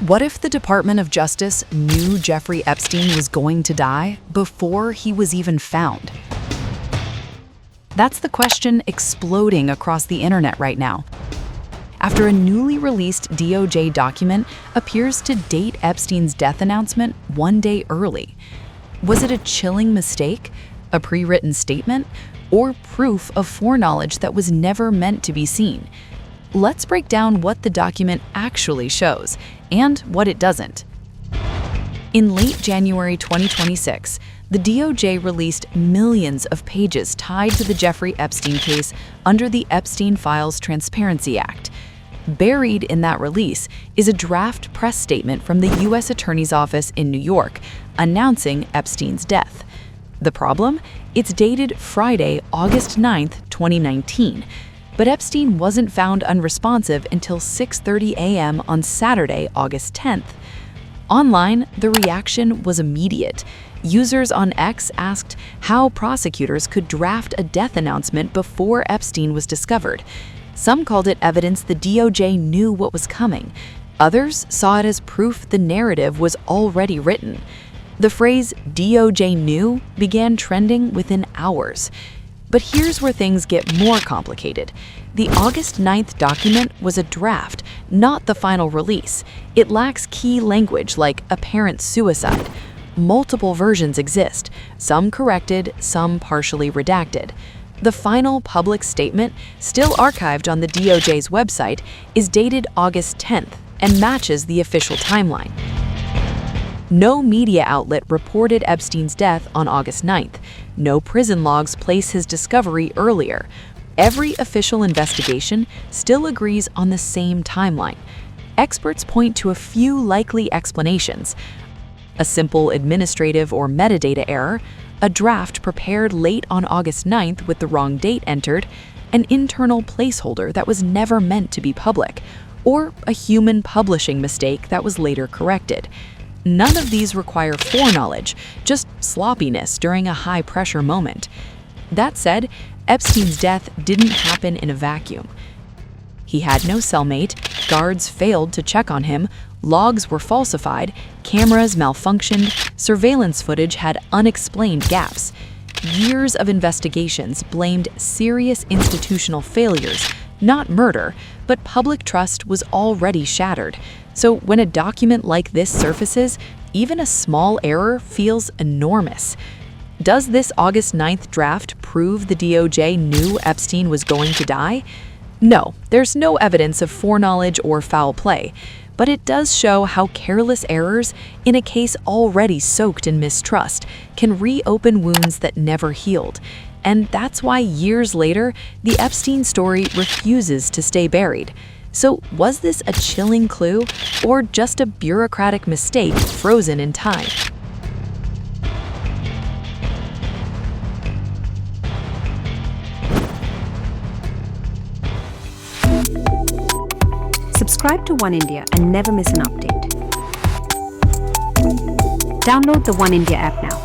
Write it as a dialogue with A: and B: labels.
A: What if the Department of Justice knew Jeffrey Epstein was going to die before he was even found? That's the question exploding across the internet right now. After a newly released DOJ document appears to date Epstein's death announcement one day early. Was it a chilling mistake, a pre-written statement, or proof of foreknowledge that was never meant to be seen? Let's break down what the document actually shows and what it doesn't. In late January 2026, the DOJ released millions of pages tied to the Jeffrey Epstein case under the Epstein Files Transparency Act. Buried in that release is a draft press statement from the U.S. Attorney's Office in New York announcing Epstein's death. The problem? It's dated Friday, August 9th, 2019. But Epstein wasn't found unresponsive until 6:30 a.m. on Saturday, August 10th. Online, the reaction was immediate. Users on X asked how prosecutors could draft a death announcement before Epstein was discovered. Some called it evidence the DOJ knew what was coming. Others saw it as proof the narrative was already written. The phrase "DOJ knew" began trending within hours. But here's where things get more complicated. The August 9th document was a draft, not the final release. It lacks key language like apparent suicide. Multiple versions exist, some corrected, some partially redacted. The final public statement, still archived on the DOJ's website, is dated August 10th and matches the official timeline. No media outlet reported Epstein's death on August 9th. No prison logs place his discovery earlier. Every official investigation still agrees on the same timeline. Experts point to a few likely explanations: a simple administrative or metadata error, a draft prepared late on August 9th with the wrong date entered, an internal placeholder that was never meant to be public, or a human publishing mistake that was later corrected. None of these require foreknowledge, just sloppiness during a high-pressure moment. That said, Epstein's death didn't happen in a vacuum. He had no cellmate, guards failed to check on him, logs were falsified, cameras malfunctioned, surveillance footage had unexplained gaps. Years of investigations blamed serious institutional failures, not murder, but public trust was already shattered. So when a document like this surfaces, even a small error feels enormous. Does this August 9th draft prove the DOJ knew Epstein was going to die? No, there's no evidence of foreknowledge or foul play, but it does show how careless errors in a case already soaked in mistrust can reopen wounds that never healed. And that's why years later, the Epstein story refuses to stay buried. So was this a chilling clue or just a bureaucratic mistake frozen in time?
B: Subscribe to One India and never miss an update. Download the One India app now.